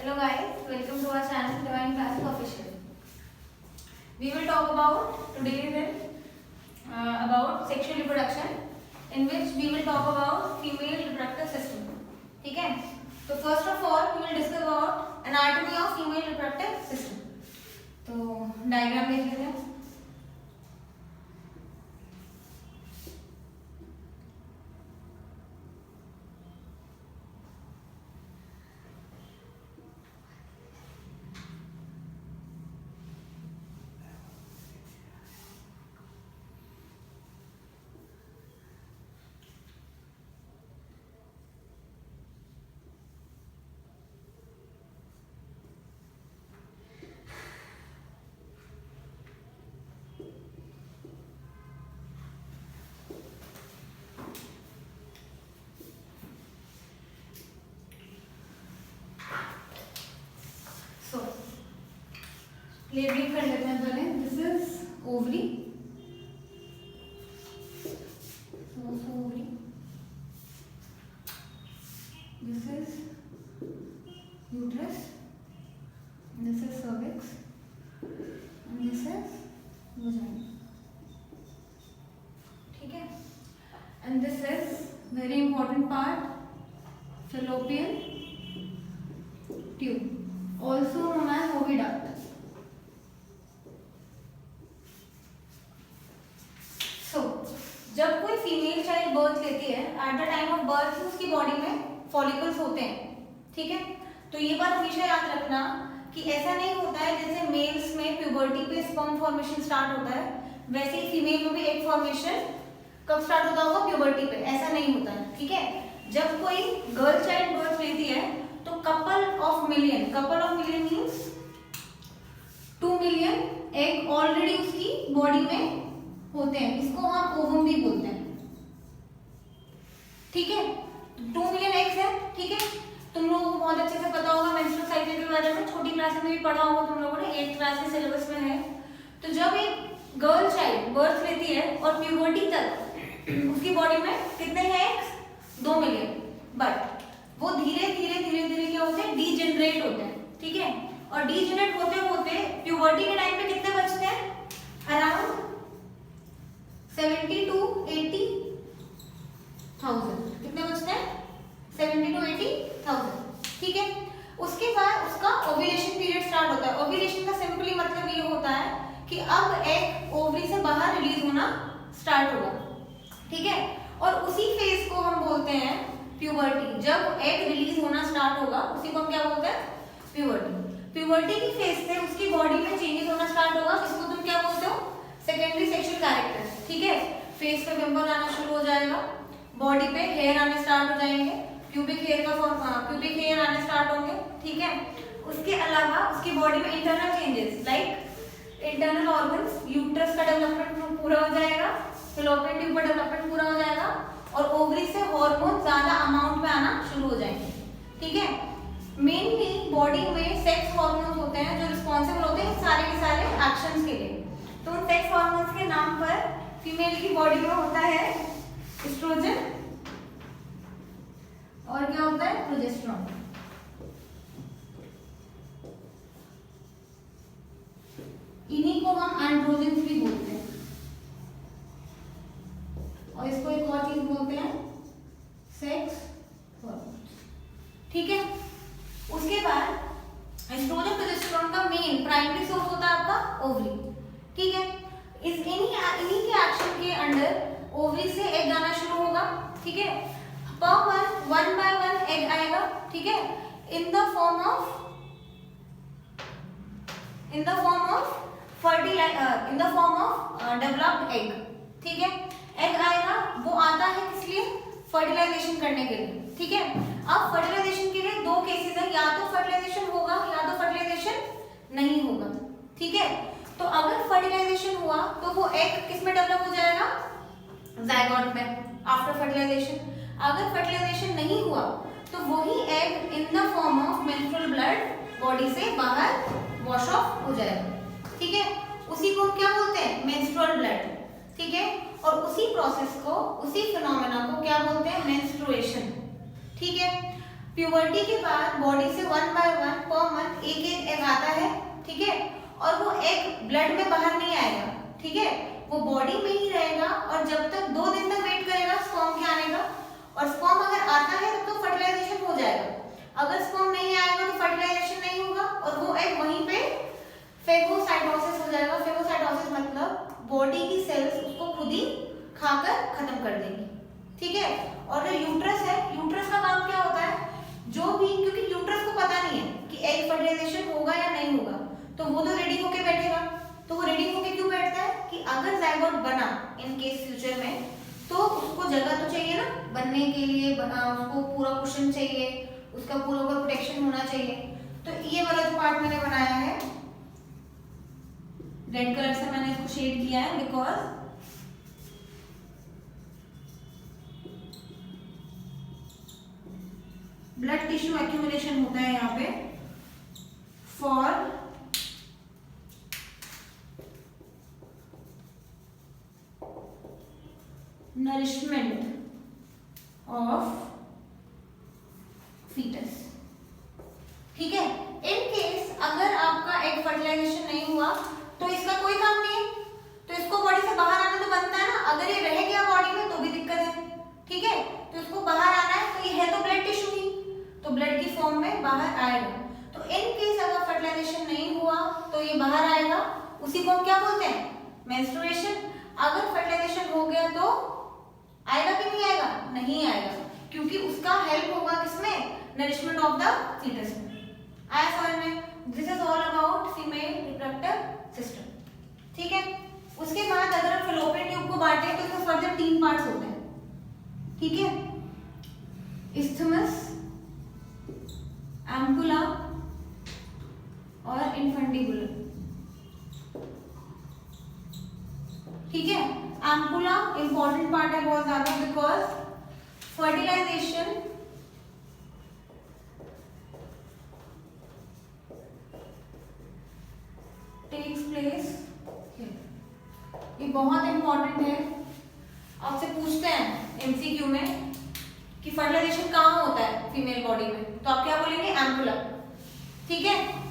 Hello guys, welcome to our channel Divine Classic Official. We will talk about today about sexual reproduction, in which we will talk about female reproductive system. ठीक है? तो first of all we will discuss about anatomy of female reproductive system. तो diagram देख लेते हैं. Labelling कर लेते हैं पहले. This is ovary, this is uterus, this is cervix and this is vagina. ठीक है? And this is very important part, fallopian tube, also known as oviduct. जब कोई फीमेल चाइल्ड बर्थ लेती है, at the time of birth उसकी body में follicles होते हैं. ठीक है? तो ये बात हमेशा याद रखना कि ऐसा नहीं होता है जैसे मेल्स में प्यूबर्टी पे स्पर्म फॉर्मेशन स्टार्ट होता है, वैसे ही फीमेल में भी एग फॉर्मेशन कब स्टार्ट होता होगा? प्यूबर्टी पे. ऐसा नहीं होता है. ठीक है? जब कोई गर्ल चाइल्ड बर्थ लेती है तो couple of million means 2 million egg already उसकी बॉडी में होते हैं. इसको हम ओवम भी बोलते हैं. ठीक है? 2 मिलियन एग्स है. ठीक है? तुम लोगों को बहुत अच्छे से पता होगा मेंस्ट्रुअल साइकिल के बारे में, छोटी क्लास में भी पढ़ा होगा तुम लोगों ने, 8th क्लास के सिलेबस में है. तो जब एक गर्ल चाइल्ड बर्थ लेती है और प्यूबर्टी तक उसकी बॉडी में कितने हैं एग्स? 2 मिलियन. बट वो धीरे धीरे क्या होते हैं? डीजेनरेट होते हैं. ठीक है? और डीजेनरेट होते होते प्यूबर्टी के टाइम पे कितने बचते हैं? Around 70 to 80,000. कितने बचते हैं? 70 to 80,000. ठीक है? उसके बाद उसका ओव्यूलेशन पीरियड स्टार्ट होता है. ओव्यूलेशन का सिंपली मतलब ये होता है कि अब एग ओवरी से बाहर रिलीज होना स्टार्ट होगा. ठीक है? और उसी फेज को हम बोलते हैं प्यूबर्टी. जब एग रिलीज होना स्टार्ट होगा उसी को हम क्या बोलते हैं? प्यूबर्टी. प्यूबर्टी की फेज से उसकी बॉडी में चेंजेस होना स्टार्ट होगा. इसको तुम क्या बोलते हो? Secondary sexual characters. ठीक है? फेस पे पिंपल आना शुरू हो जाएगा, बॉडी पे हेयर आने स्टार्ट हो जाएंगे, प्यूबिक हेयर आने स्टार्ट होंगे. ठीक है? उसके अलावा उसकी बॉडी में internal changes like internal organs, uterus का डेवलपमेंट पूरा हो जाएगा, फैलोपियन ट्यूब का डेवलपमेंट पूरा हो जाएगा और ओवरी से हार्मोन ज्यादा अमाउंट में आना शुरू हो जाएंगे. ठीक है? मेनली बॉडी में सेक्स हार्मोन्स होते हैं जो रिस्पॉन्सिबल होते हैं सारे के सारे एक्शंस के लिए. तो उन सेक्स हार्मोन्स के नाम पर फीमेल की बॉडी में होता है एस्ट्रोजन और क्या होता है? प्रोजेस्टेरॉन. इन्हीं को हम एंड्रोजन्स भी बोलते हैं और इसको एक और चीज बोलते हैं सेक्स हार्मोन्स. ठीक है? उसके बाद एस्ट्रोजन प्रोजेस्टेरॉन का मेन प्राइमरी सोर्स होता है आपका ओवरी. ठीक है? इन्हीं के एक्शन के अंडर ओवरी से एग आना शुरू होगा. ठीक है? पर वन बाय वन एग आएगा. ठीक है? In the form of developed egg. ठीक है? एग आएगा, वो आता है किस लिए? फर्टिलाइजेशन करने के लिए. ठीक है? अब फर्टिलाइजेशन के लिए 2 केसेस है, या तो फर्टिलाइजेशन होगा या तो फर्टिलाइजेशन नहीं होगा. ठीक है? तो अगर फर्टिलाइजेशन हुआ तो वो एग किस में डेवलप हो जाएगा? जायगोट में आफ्टर फर्टिलाइजेशन. अगर फर्टिलाइजेशन नहीं हुआ तो वही egg in the form of menstrual blood body से बाहर वॉश ऑफ हो जाएगा. ठीक है? उसी को क्या बोलते हैं? Menstrual blood. ठीक है? और उसी प्रोसेस को, उसी फिनोमेना को क्या बोलते हैं? मेंस्ट्रुएशन. ठीक है? प्यूबर्टी के बाद बॉडी से 1 by 1 पर मंथ एक एग आता है, ठीक है, और वो एग ब्लड में बाहर नहीं आएगा, ठीक है, वो बॉडी में ही रहेगा और जब तक 2 दिन तक वेट करेगा स्पर्म के आने का, और स्पर्म अगर आता है तो फर्टिलाइजेशन हो जाएगा, अगर स्पर्म नहीं आएगा तो फर्टिलाइजेशन नहीं होगा और वो एग वहीं पे फेगोसाइटोसिस हो जाएगा। फेगोसाइटोसिस मतलब बॉडी की सेल्स उसको खुद ही खाकर खत्म कर देंगी, ठीक है। और जो यूट्रस है, यूट्रस का काम क्या होता है, जो भी, क्योंकि यूट्रस को पता नहीं है कि एग फर्टिलाइजेशन होगा या नहीं होगा, तो वो तो रेडी होके बैठेगा। तो वो रेडी होके क्यों बैठता है कि अगर जाइगोट बना इन केस फ्यूचर में, तो उसको जगह तो चाहिए ना बनने के लिए, उसको पूरा कुशन चाहिए, उसका पूरा प्रोटेक्शन होना चाहिए। तो ये वाला जो पार्ट मैंने बनाया है रेड कलर से मैंने इसको शेड किया है, बिकॉज ब्लड टिश्यू एक्यूमुलेशन होता है यहाँ पे फॉर नरिशमेंट ऑफ फीटस, ठीक है। इन केस अगर आपका एग फर्टिलाइजेशन नहीं हुआ तो इसका कोई काम नहीं है, तो इसको बॉडी से बाहर आना तो बनता है ना, अगर ये रह गया बॉडी में तो भी दिक्कत है, ठीक है। तो इसको बाहर आना है, तो ये है तो ब्लड टिश्यू ही, तो ब्लड की फॉर्म में बाहर आएगा। तो इन केस अगर फर्टिलाइजेशन नहीं हुआ तो ये बाहर आएगा, उसी को हम क्या बोलते हैं, मेंस्ट्रुएशन। अगर फर्टिलाइजेशन हो गया तो आएगा कि नहीं आएगा, नहीं आएगा, क्योंकि उसका हेल्प होगा किसमें, नरिशमेंट ऑफ द फीटस में। आया समझ में? This is all about female reproductive system, ठीक है। उसके बाद अगर हम फैलोपियन ट्यूब को बांटे तो इसमें फर्दर 3 पार्ट्स होते हैं, ठीक है, इस्थमस, एम्पुला और इन्फंडिबुलम, ठीक है। एम्पुला इंपॉर्टेंट पार्ट है बहुत ज्यादा, बिकॉज फर्टिलाइजेशन टेक्स प्लेस, ये बहुत इंपॉर्टेंट है। आपसे पूछते हैं एमसीक्यू में कि फर्टिलाइजेशन कहाँ होता है फीमेल बॉडी में, तो आप क्या बोलेंगे, एम्पुला, ठीक है।